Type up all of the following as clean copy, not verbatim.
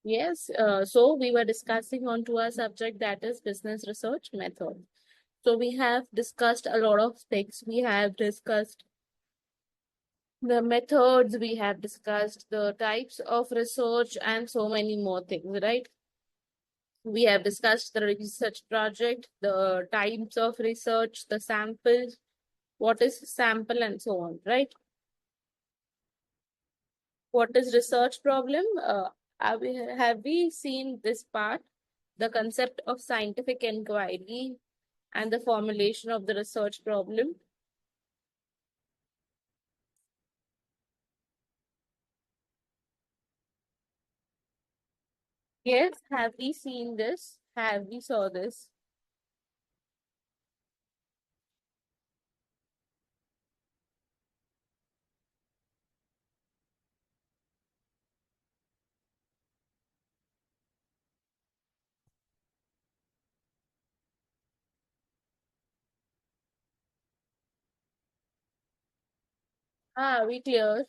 Yes, so we were discussing on to our subject, that is business research method. So we have discussed a lot of things. We have discussed the methods, we have discussed the types of research, and so many more things, right? We have discussed the research project, the types of research, the samples, what is sample, and so on, right? What is research problem? Have we seen this part, the concept of scientific inquiry and the formulation of the research problem? Yes, have we seen this? Have we saw this? Ah, we clear.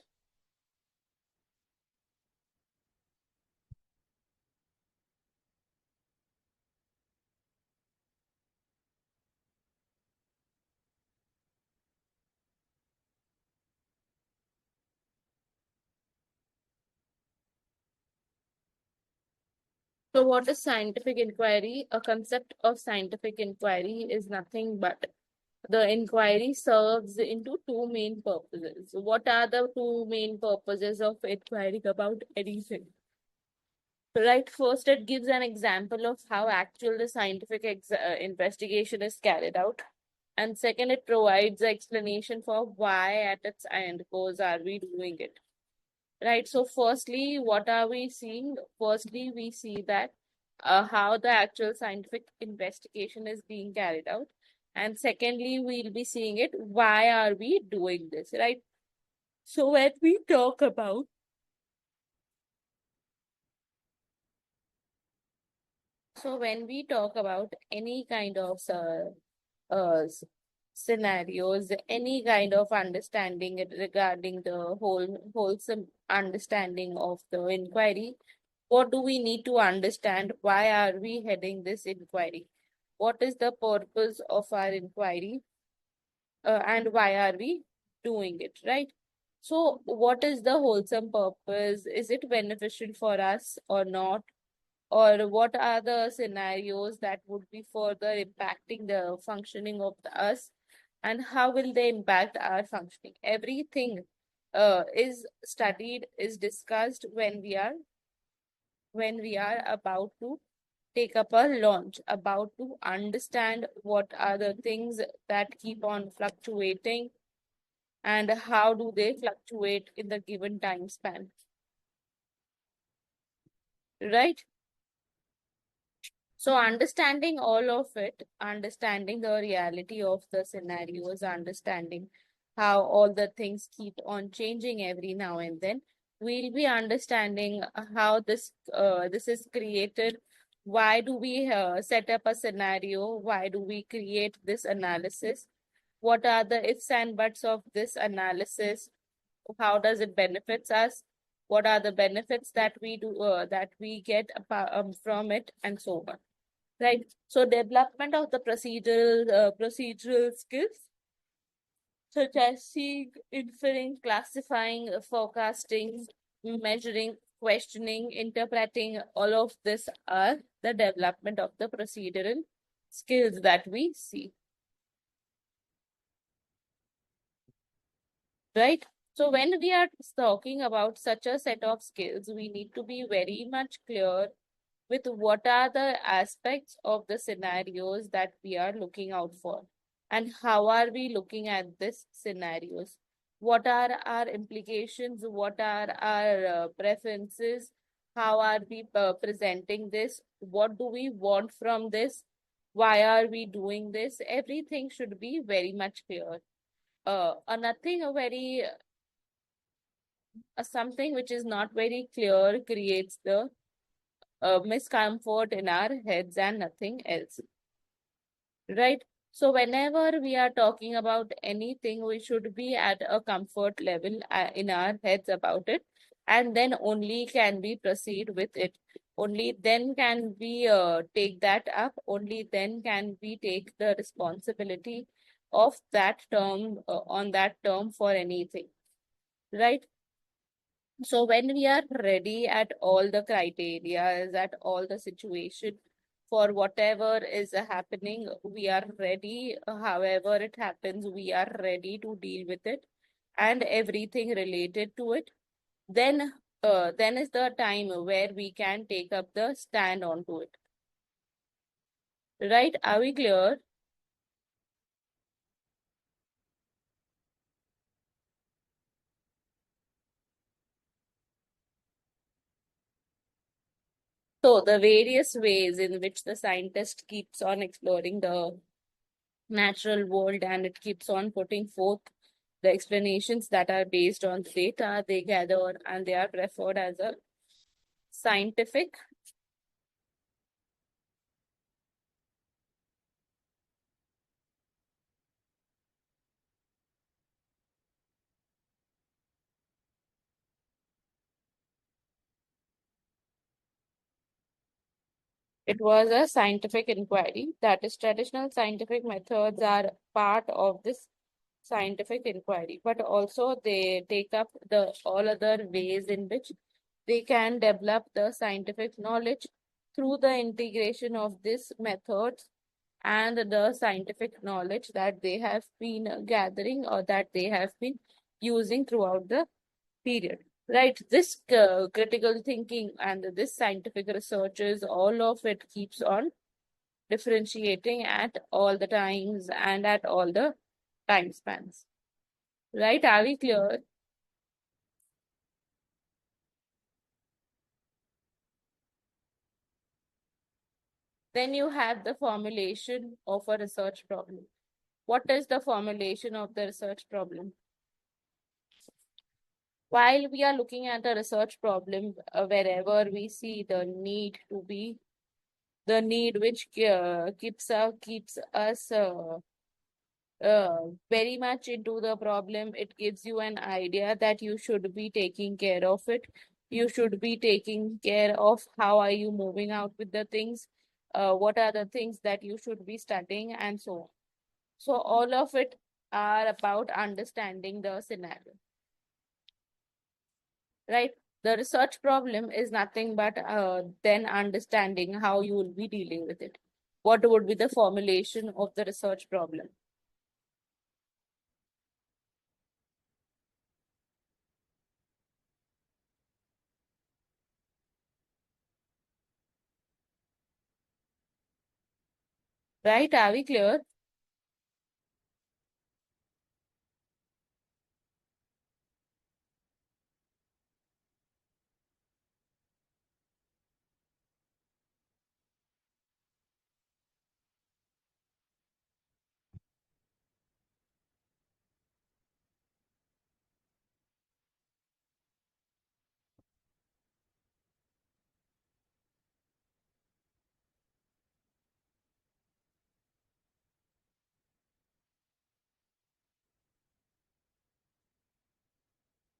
So what is scientific inquiry? A concept of scientific inquiry is nothing but the inquiry serves into two main purposes. What are the two main purposes of inquiring about anything? Right, first it gives an example of how actual the scientific investigation is carried out. And second, it provides the explanation for why at its end goes are we doing it. Right, so firstly, what are we seeing? Firstly, we see that how the actual scientific investigation is being carried out. And secondly, we'll be seeing it, why are we doing this, right? So when we talk about any kind of scenarios, any kind of understanding regarding the wholesome understanding of the inquiry, what do we need to understand? Why are we heading this inquiry? What is the purpose of our inquiry? And why are we doing it, right? So, what is the wholesome purpose? Is it beneficial for us or not? Or what are the scenarios that would be further impacting the functioning of us, and how will they impact our functioning? Everything is studied, is discussed when we are about to take up a launch, about to understand what are the things that keep on fluctuating and how do they fluctuate in the given time span, right? So understanding all of it, understanding the reality of the scenarios, understanding how all the things keep on changing every now and then, we'll be understanding how this is created. Why do we set up a scenario? Why do we create this analysis? What are the ifs and buts of this analysis? How does it benefits us? What are the benefits that we get from it, and so on, right? So development of the procedural skills such as seeing, inferring, classifying, forecasting, measuring, questioning, interpreting, all of this are the development of the procedural skills that we see, right? So when we are talking about such a set of skills, we need to be very much clear with what are the aspects of the scenarios that we are looking out for, and how are we looking at this scenarios, what are our implications, what are our preferences, how are we presenting this, what do we want from this, why are we doing this? Everything should be very much clear. Nothing a very something which is not very clear creates the miscomfort in our heads and nothing else, right? So whenever we are talking about anything, we should be at a comfort level in our heads about it, and then only can we proceed with it. only then can we take that up. Only then can we take the responsibility of that term on that term for anything, right? So when we are ready at all the criteria, at all the situation for whatever is happening, we are ready. However it happens, we are ready to deal with it and everything related to it. Then is the time where we can take up the stand onto it. Right? Are we clear? So the various ways in which the scientist keeps on exploring the natural world and it keeps on putting forth the explanations that are based on the data they gather and they are preferred as a scientific. It was a scientific inquiry. That is, traditional scientific methods are part of this scientific inquiry, but also they take up the all other ways in which they can develop the scientific knowledge through the integration of these methods and the scientific knowledge that they have been gathering or that they have been using throughout the period. Right, this critical thinking and this scientific researches, all of it keeps on differentiating at all the times and at all the time spans. Right, are we clear? Then you have the formulation of a research problem. What is the formulation of the research problem? While we are looking at a research problem, wherever we see the need to be, the need which keeps us very much into the problem, it gives you an idea that you should be taking care of it. You should be taking care of how are you moving out with the things, what are the things that you should be studying, and so on. So all of it are about understanding the scenario, right? The research problem is nothing but then understanding how you will be dealing with it. What would be the formulation of the research problem? Right? Are we clear?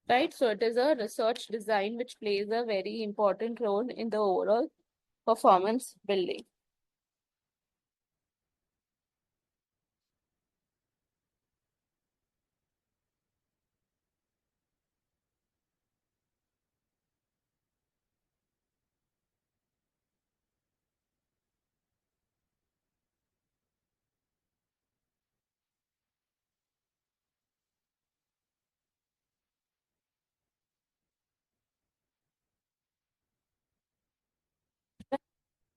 Right? So it is a research design which plays a very important role in the overall performance building.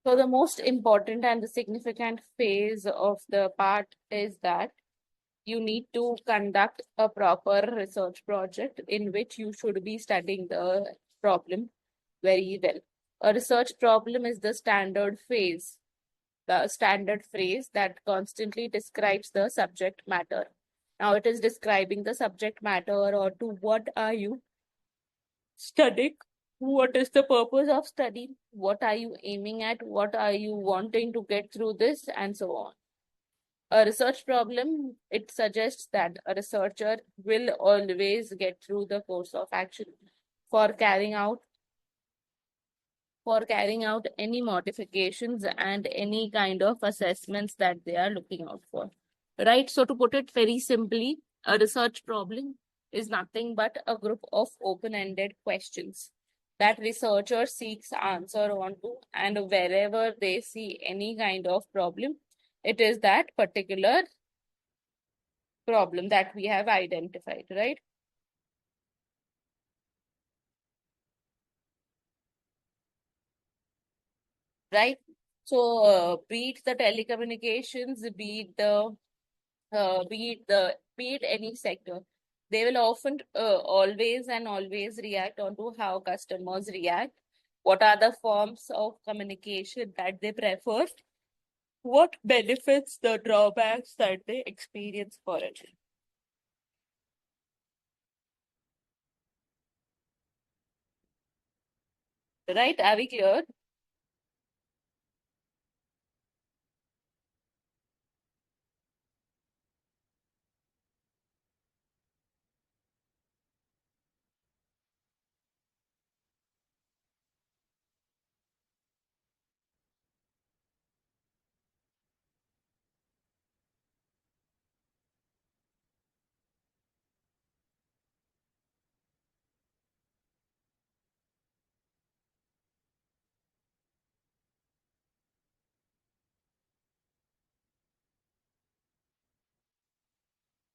So the most important and the significant phase of the part is that you need to conduct a proper research project in which you should be studying the problem very well. A research problem is the standard phrase that constantly describes the subject matter. Now it is describing the subject matter or to what are you studying, what is the purpose of study, what are you aiming at, what are you wanting to get through this, and so on. A research problem, it suggests that a researcher will always get through the course of action for carrying out for carrying out any modifications and any kind of assessments that they are looking out for. Right? So, to put it very simply, a research problem is nothing but a group of open-ended questions that researcher seeks answer onto, and wherever they see any kind of problem, it is that particular problem that we have identified, right? Right? So, be it the telecommunications, be it any sector, they will often always and always react onto how customers react. What are the forms of communication that they prefer? What benefits, the drawbacks that they experience for it? Right? Are we clear?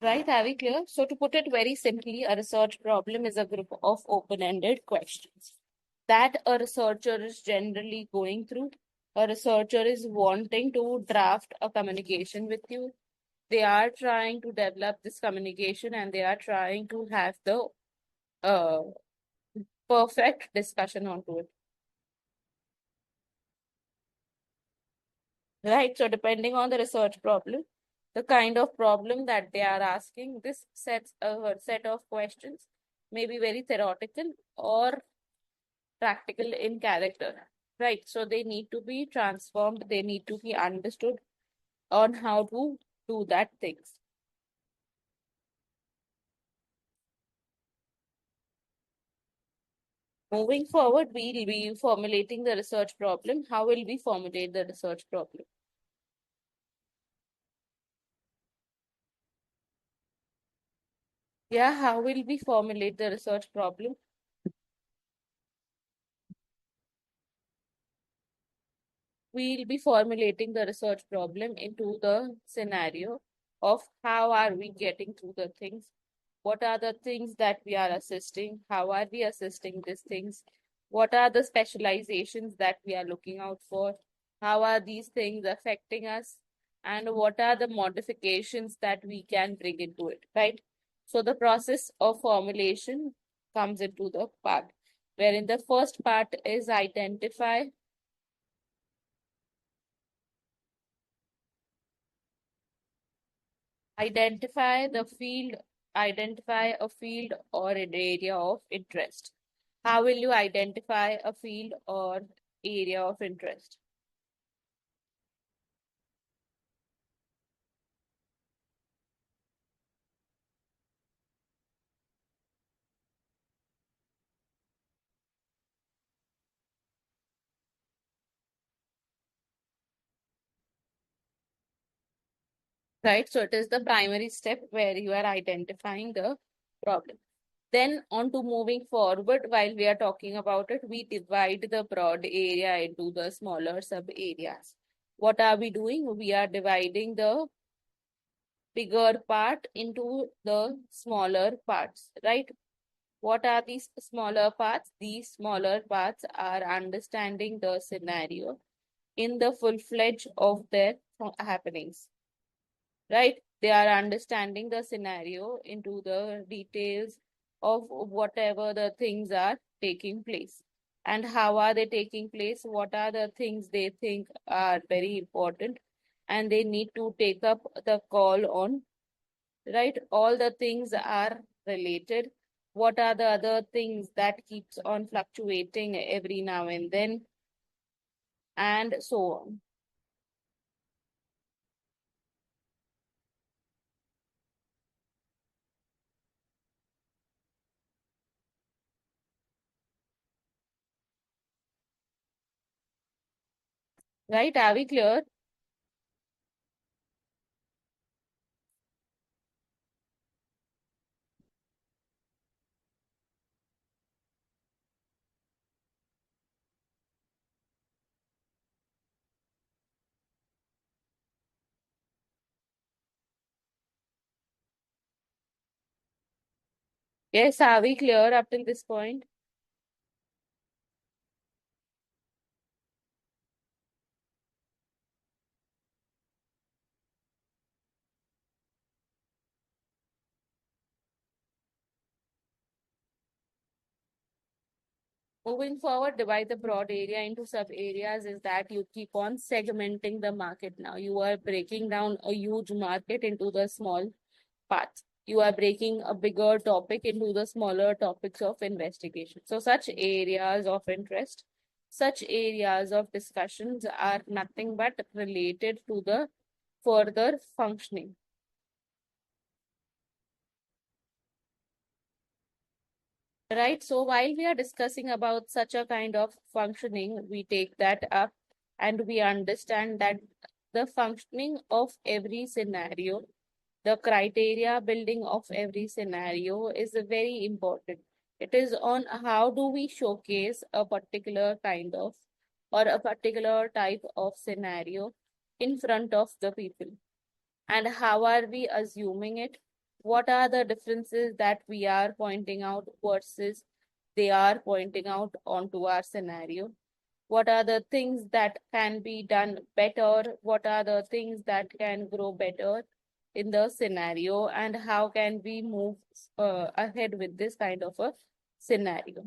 Right? Are we clear? So, to put it very simply, a research problem is a group of open-ended questions that a researcher is generally going through. A researcher is wanting to draft a communication with you. They are trying to develop this communication and they are trying to have the uh, perfect discussion onto it. Right? So, depending on the research problem, the kind of problem that they are asking, this sets a set of questions, may be very theoretical or practical in character. Right? So, they need to be transformed, they need to be understood on how to do that things. Moving forward, we'll be formulating the research problem. How will we formulate the research problem? Yeah, how will we formulate the research problem? We'll be formulating the research problem into the scenario of how are we getting through the things, what are the things that we are assisting, how are we assisting these things, what are the specializations that we are looking out for, how are these things affecting us, and what are the modifications that we can bring into it, right? So the process of formulation comes into the part wherein the first part is identify the field, identify a field or an area of interest. How will you identify a field or area of interest? Right? So it is the primary step where you are identifying the problem. Then on to moving forward, while we are talking about it, we divide the broad area into the smaller sub areas. What are we doing? We are dividing the bigger part into the smaller parts, right? What are these smaller parts? These smaller parts are understanding the scenario in the full fledged of their happenings, right? They are understanding the scenario into the details of whatever the things are taking place. And how are they taking place? What are the things they think are very important? And they need to take up the call on, right? All the things are related. What are the other things that keeps on fluctuating every now and then, and so on. Right? Are we clear? Yes, are we clear up till this point? Moving forward, divide the broad area into sub areas is that you keep on segmenting the market now. You are breaking down a huge market into the small parts. You are breaking a bigger topic into the smaller topics of investigation. So, such areas of interest, such areas of discussions are nothing but related to the further functioning. Right. So while we are discussing about such a kind of functioning, we take that up and we understand that the functioning of every scenario, the criteria building of every scenario is very important. It is on how do we showcase a particular kind of or a particular type of scenario in front of the people. And how are we assuming it? What are the differences that we are pointing out versus they are pointing out onto our scenario? What are the things that can be done better? What are the things that can grow better in the scenario? And how can we move ahead with this kind of a scenario?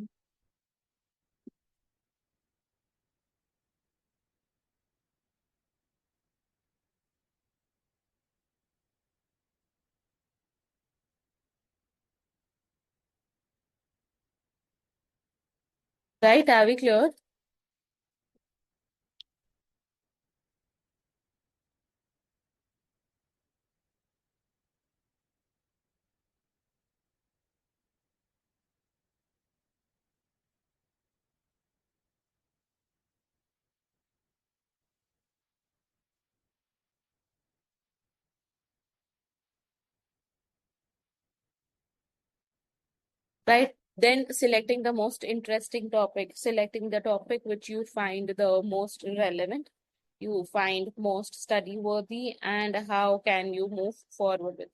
Right? Are we clear? Right? Then selecting the most interesting topic, selecting the topic which you find the most relevant, you find most study worthy, and how can you move forward with it.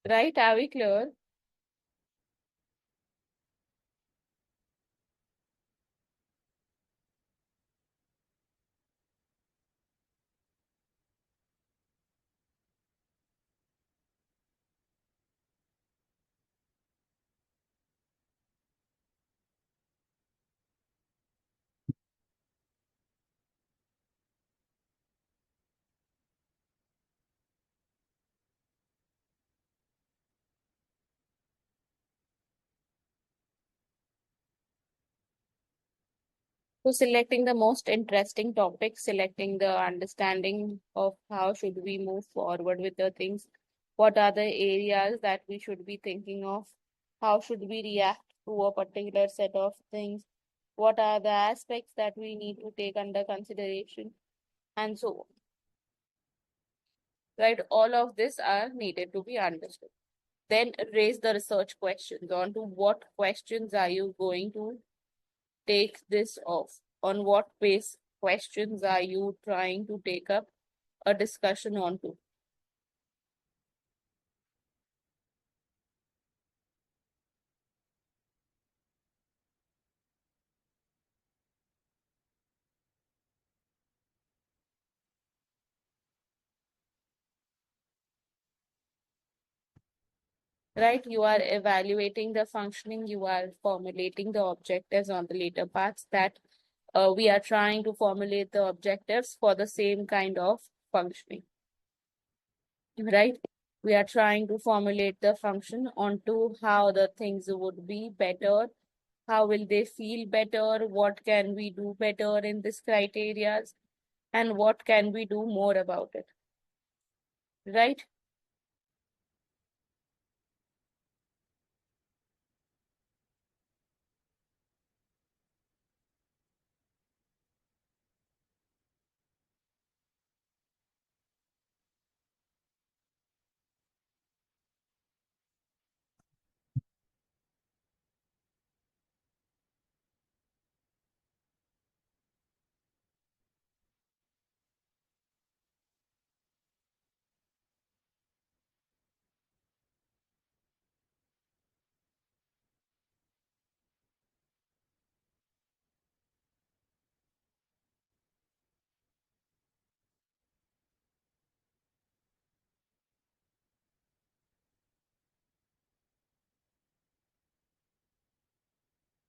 Right? Are we clear? So selecting the most interesting topic, selecting the understanding of how should we move forward with the things, what are the areas that we should be thinking of, how should we react to a particular set of things, what are the aspects that we need to take under consideration, and so on. Right? All of this are needed to be understood. Then raise the research questions on to what questions are you going to take this off? On what base questions are you trying to take up a discussion onto? Right? You are evaluating the functioning, you are formulating the objectives on the later parts that we are trying to formulate the objectives for the same kind of functioning. Right? We are trying to formulate the function onto how the things would be better, How will they feel better? What can we do better in this criteria? And what can we do more about it? Right?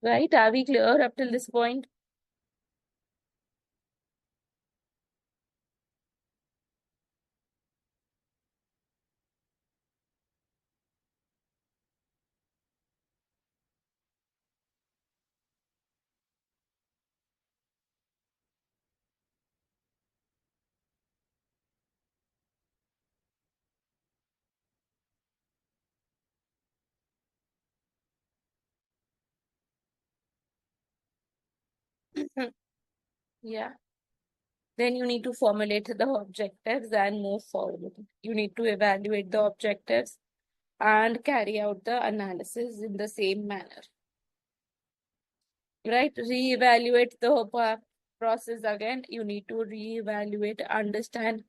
Right? Are we clear up till this point? Yeah. Then you need to formulate the objectives and move forward. You need to evaluate the objectives and carry out the analysis in the same manner. Right? Reevaluate the process again. You need to reevaluate, understand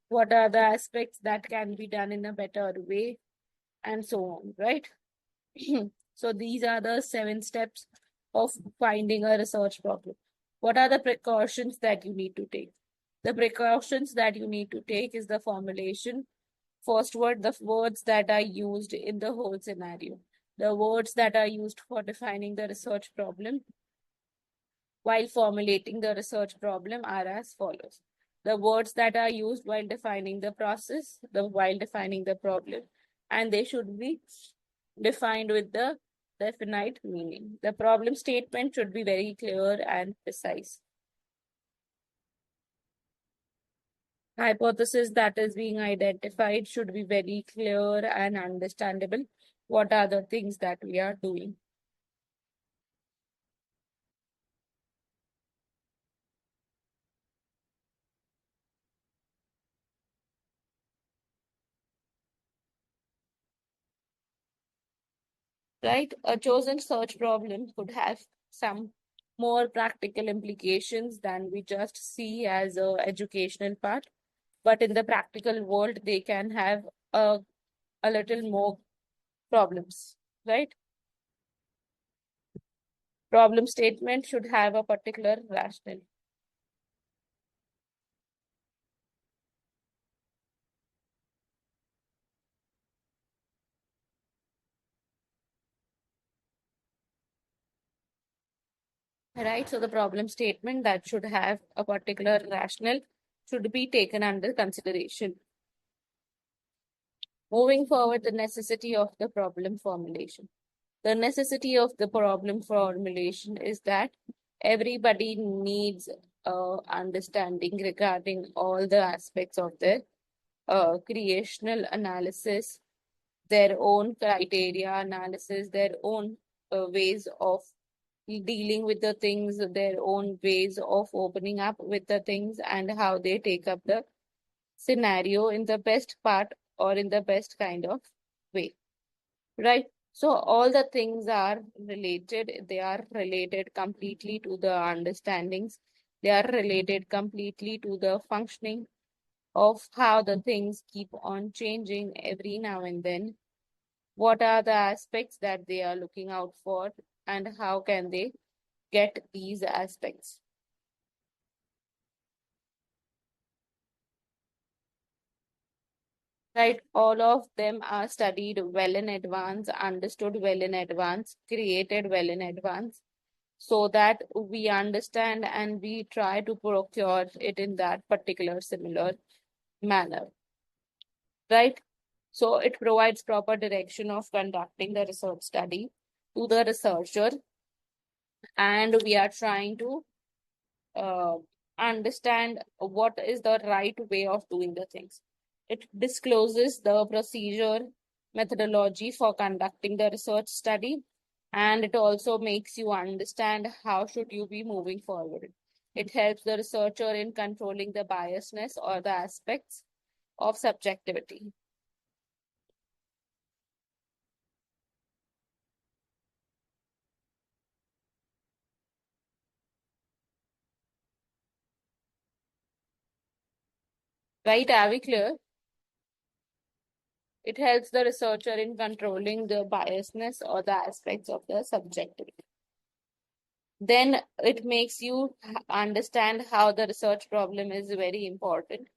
what are the aspects that can be done in a better way, and so on, right? So these are the 7 steps of finding a research problem. What are the precautions that you need to take? The precautions that you need to take is the formulation. First word, the words that are used in the whole scenario. The words that are used for defining the research problem while formulating the research problem are as follows. The words that are used while defining the process, while defining the problem, and they should be defined with the definite meaning. The problem statement should be very clear and precise. Hypothesis that is being identified should be very clear and understandable. What are the things that we are doing? Right? A chosen search problem could have some more practical implications than we just see as a educational part. But in the practical world, they can have a, a little more problems, right? Problem statement should have a particular rationale. Right? So the problem statement that should have a particular rationale should be taken under consideration. Moving forward, the necessity of the problem formulation. The necessity of the problem formulation is that everybody needs understanding regarding all the aspects of their creational analysis, their own criteria analysis, their own ways of dealing with the things, their own ways of opening up with the things, and how they take up the scenario in the best part or in the best kind of way, right? So all the things are related, they are related completely to the understandings, they are related completely to the functioning of how the things keep on changing every now and then. What are the aspects that they are looking out for, and how can they get these aspects? Right? All of them are studied well in advance, understood well in advance, created well in advance, so that we understand and we try to procure it in that particular similar manner. Right? So it provides proper direction of conducting the research study to the researcher, and we are trying to uh, understand what is the right way of doing the things. It discloses the procedure, methodology for conducting the research study, and it also makes you understand how should you be moving forward. It helps the researcher in controlling the biasness or the aspects of subjectivity. Right? Are we clear? It helps the researcher in controlling the biasness or the aspects of the subjectivity. Then it makes you understand how the research problem is very important.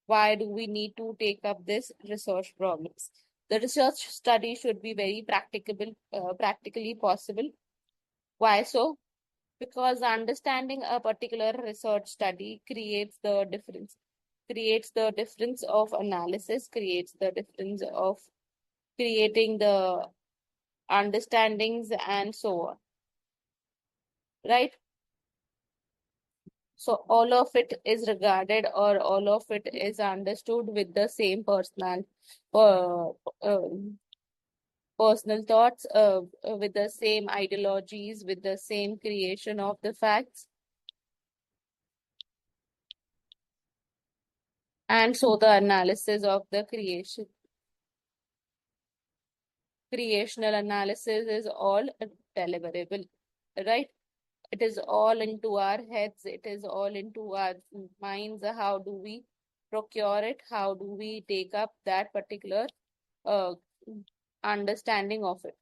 Why do we need to take up this research problems? The research study should be very practically possible. Why so? Because understanding a particular research study creates the difference of analysis, creates the difference of creating the understandings and so on, right? So all of it is regarded or all of it is understood with the same uh, um, personal thoughts, with the same ideologies, with the same creation of the facts. And so the analysis of the creational analysis is all deliverable, right? It is all into our heads, it is all into our minds. How do we procure it? How do we take up that particular uh, understanding of it?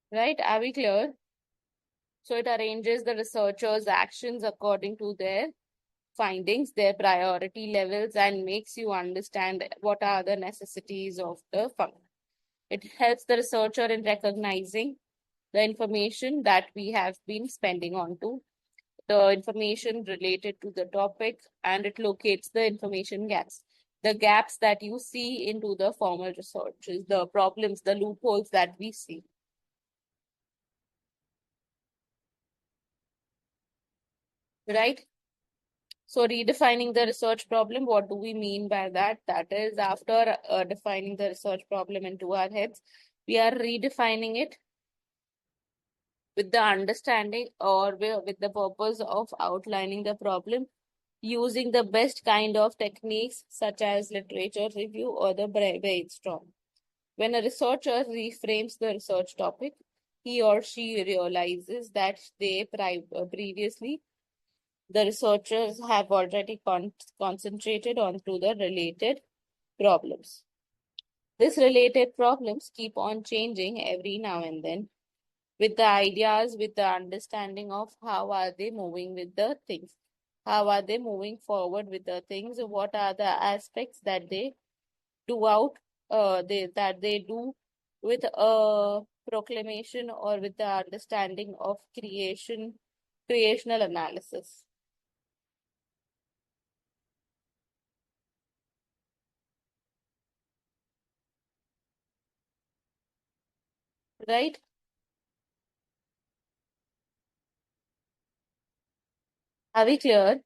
Right? Are we clear? So it arranges the researchers' actions according to their findings, their priority levels, and makes you understand what are the necessities of the fund. It helps the researcher in recognizing the information that we have been spending on to, the information related to the topic, and it locates the information gaps. The gaps that you see into the formal research is the problems, the loopholes that we see, right? So redefining the research problem, what do we mean by that? That is after defining the research problem into our heads, we are redefining it with the understanding or with the purpose of outlining the problem using the best kind of techniques such as literature review or the brainstorm. When a researcher reframes the research topic, he or she realizes that previously the researchers have already concentrated on to the related problems. These related problems keep on changing every now and then with the ideas, with the understanding of how are they moving with the things, how are they moving forward with the things, what are the aspects that they do out, that they do with a proclamation or with the understanding of creational analysis, right? Are we clear?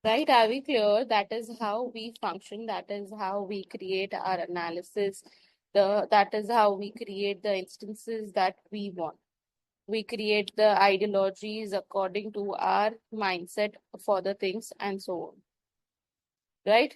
Right? Are we clear? That is how we function. That is how we create our analysis. That is how we create the instances that we want. We create the ideologies according to our mindset for the things and so on, right?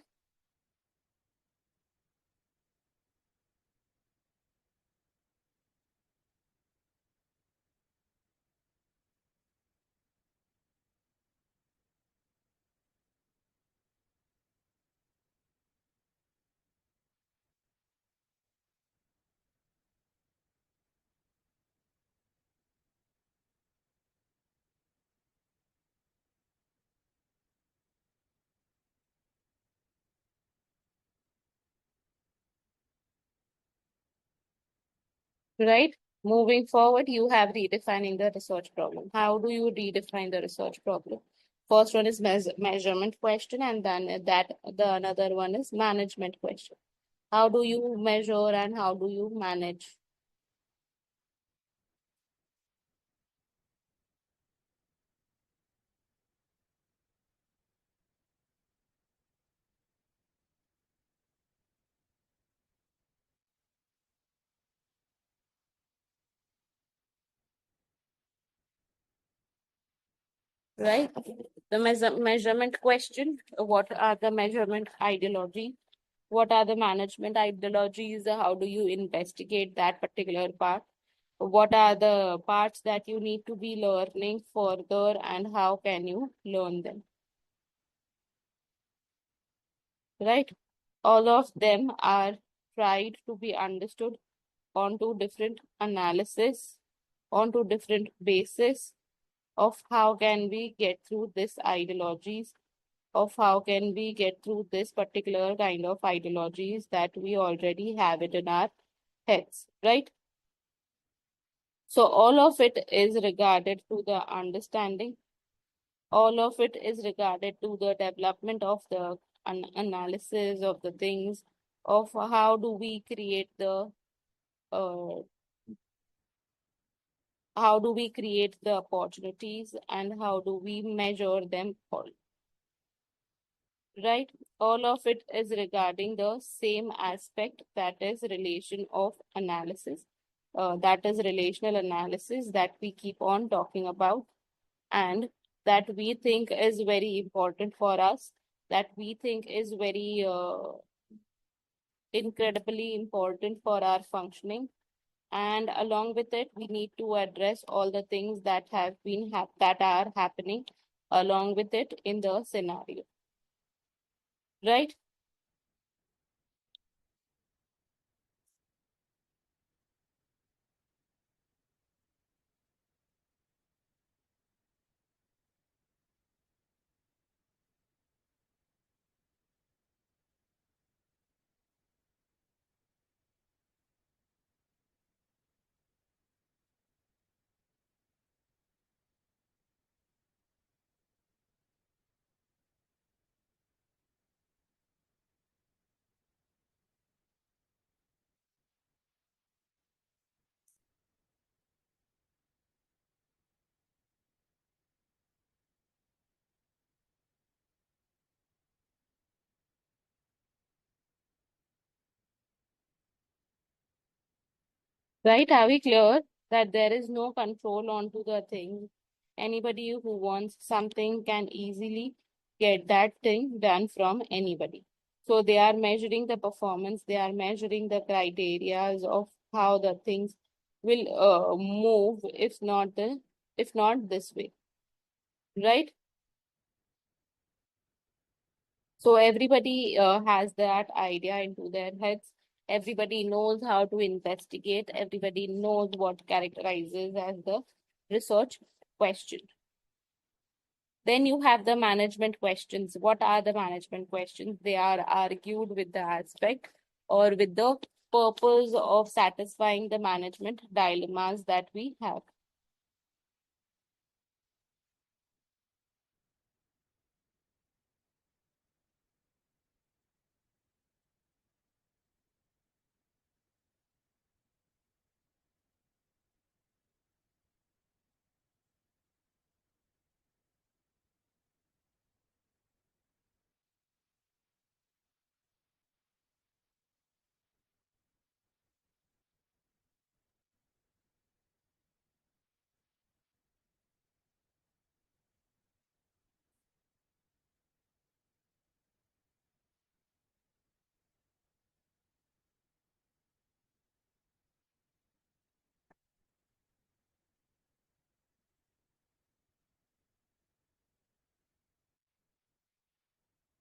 Right? Moving forward, you have redefining the research problem. How do you redefine the research problem? First one is measurement question, and then that the another one is management question. How do you measure and how do you manage? Right? The measurement question, what are the measurement ideology? What are the management ideologies? How do you investigate that particular part? What are the parts that you need to be learning further and how can you learn them? Right? All of them are tried to be understood onto different analysis, onto different basis of how can we get through this ideologies, of how can we get through this particular kind of ideologies that we already have it in our heads, right? So all of it is regarded to the understanding, all of it is regarded to the development of the analysis of the things, of how do we create the uh, how do we create the opportunities and how do we measure them all, right? All of it is regarding the same aspect, that is relation of analysis, that is relational analysis that we keep on talking about, and that we think is very important for us, that we think is very incredibly important for our functioning. And along with it, we need to address all the things that have been that are happening along with it in the scenario, right? Right? Are we clear that there is no control onto the thing? Anybody who wants something can easily get that thing done from anybody. So they are measuring the performance, they are measuring the criterias of how the things will move if not this way, right? So everybody has that idea into their heads. Everybody knows how to investigate. Everybody knows what characterizes as the research question. Then you have the management questions. What are the management questions? They are argued with the aspect or with the purpose of satisfying the management dilemmas that we have.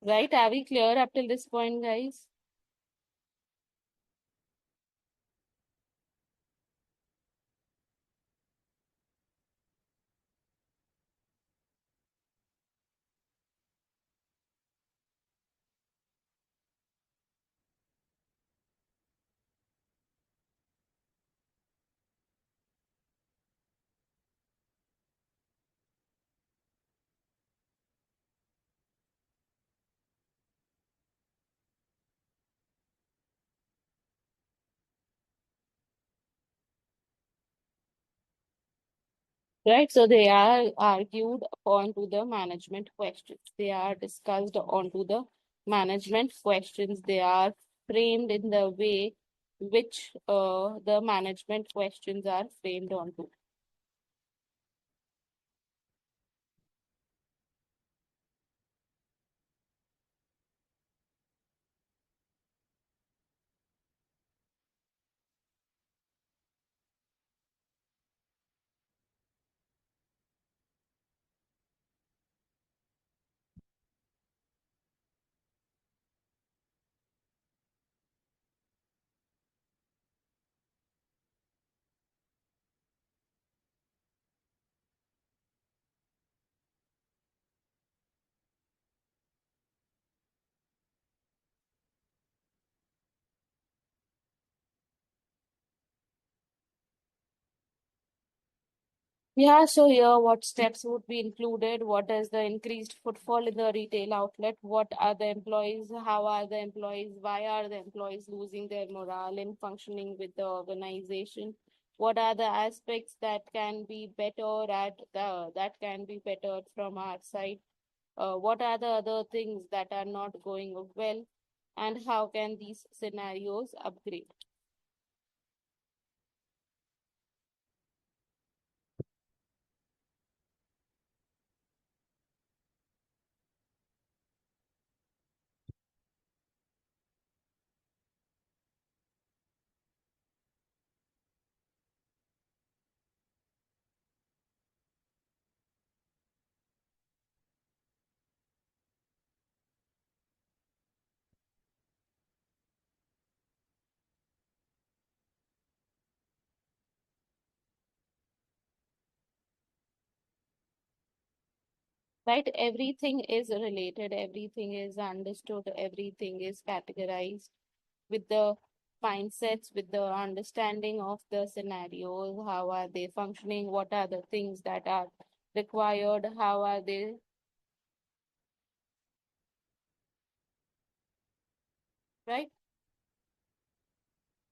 Right? Are we clear up till this point, guys? Right, so they are argued onto the management questions. They are discussed onto the management questions. They are framed in the way which the management questions are framed onto. Yeah, so here what steps would be included? What is the increased footfall in the retail outlet? What are the employees? How are the employees? Why are the employees losing their morale in functioning with the organization? What are the aspects that can be better that can be bettered from our side? What are the other things that are not going well? And how can these scenarios upgrade? Right? Everything is related, everything is understood, everything is categorized with the mindsets, with the understanding of the scenarios, how are they functioning, what are the things that are required, how are they, right?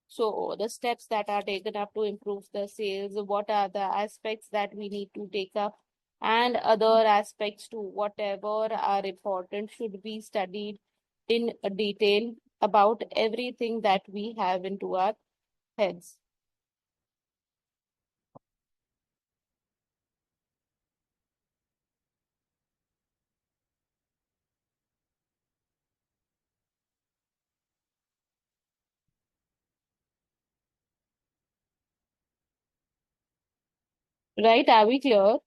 So the steps that are taken up to improve the sales, what are the aspects that we need to take up, and other aspects to whatever are important should be studied in detail about everything that we have into our heads. Right? Are we clear?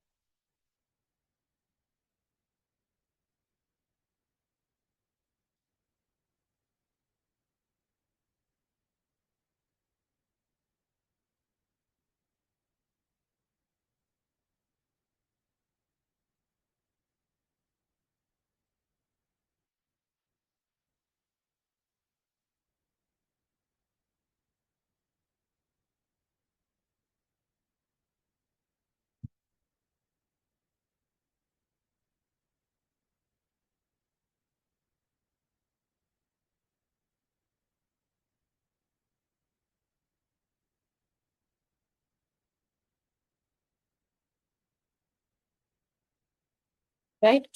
Right?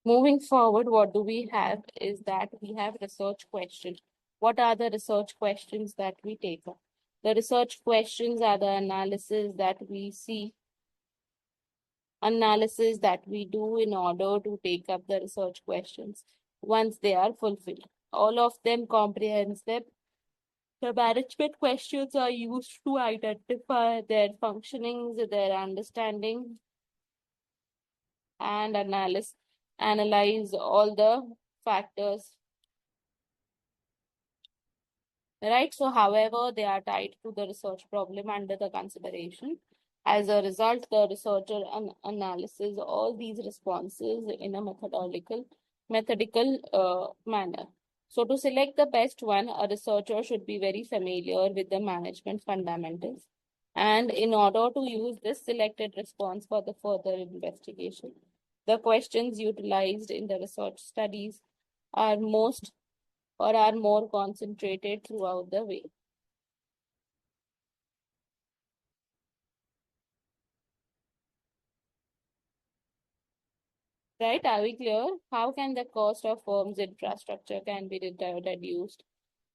Moving forward, what do we have is that we have research questions. What are the research questions that we take up? The research questions are the analysis that we do in order to take up the research questions once they are fulfilled. All of them comprehensive. The management questions are used to identify their functionings, their understanding, and analyze all the factors, right? So, however, they are tied to the research problem under the consideration. As a result, the researcher analyzes all these responses in a methodical manner. So, to select the best one, a researcher should be very familiar with the management fundamentals. And in order to use this selected response for the further investigation, the questions utilized in the research studies are most or are more concentrated throughout the way. Right? Are we clear? How can the cost of firm's infrastructure can be reduced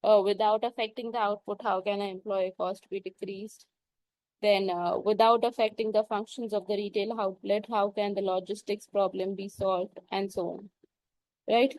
without affecting the output? How can an employee cost be decreased? Then, without affecting the functions of the retail outlet, how can the logistics problem be solved, and so on? Right?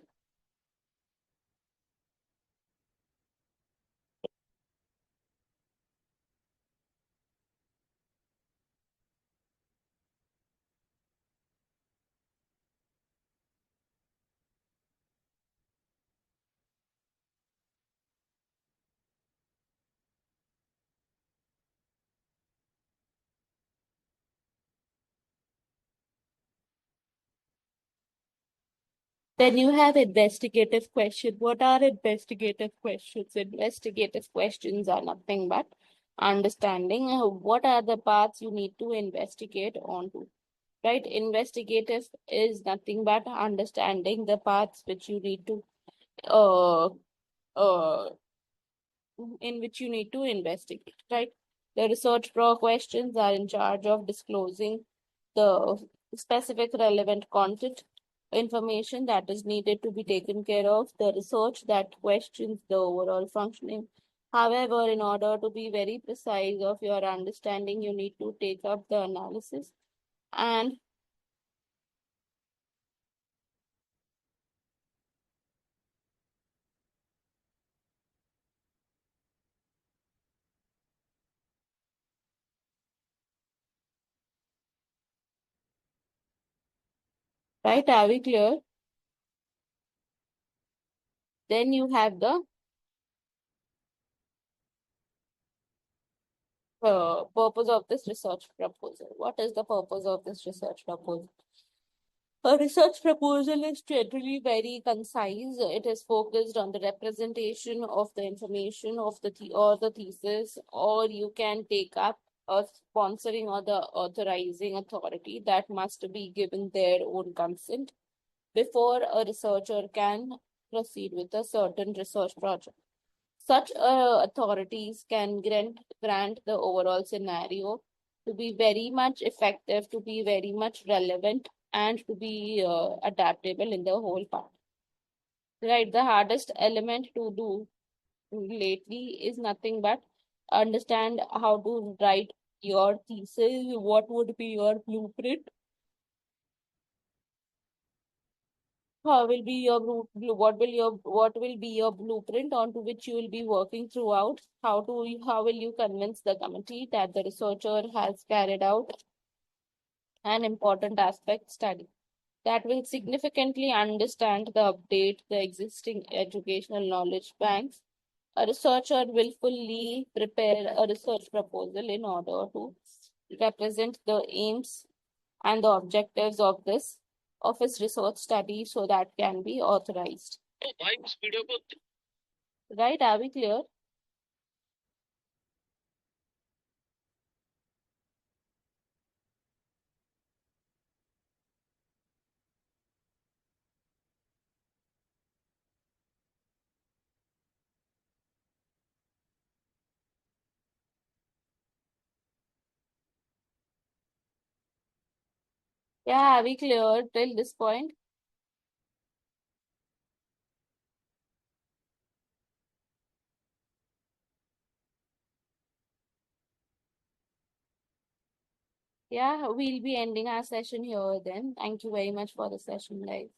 Then you have investigative question. What are investigative questions? Investigative questions are nothing but understanding what are the paths you need to investigate onto. Right? Investigative is nothing but understanding the paths which you need to uh uh in which you need to investigate, right? The research pro questions are in charge of disclosing the specific relevant content information that is needed to be taken care of, the research that questions the overall functioning. However, in order to be very precise of your understanding, you need to take up the analysis and right, are we clear? Then you have the purpose of this research proposal. What is the purpose of this research proposal? A research proposal is generally very concise. It is focused on the representation of the information of the thesis, or you can take up a sponsoring or the authorizing authority that must be given their own consent before a researcher can proceed with a certain research project. Such authorities can grant the overall scenario to be very much effective, to be very much relevant, and to be adaptable in the whole part. Right, the hardest element to do lately is nothing but understand how to write your thesis, what would be your blueprint, how will be your what will be your blueprint onto which you will be working throughout? How will you convince the committee that the researcher has carried out an important aspect study that will significantly understand the update the existing educational knowledge banks? A researcher will fully prepare a research proposal in order to represent the aims and the objectives of this of his research study so that can be authorized. Right? Are we clear? Yeah, are we clear till this point? Yeah, we'll be ending our session here then. Thank you very much for the session, guys.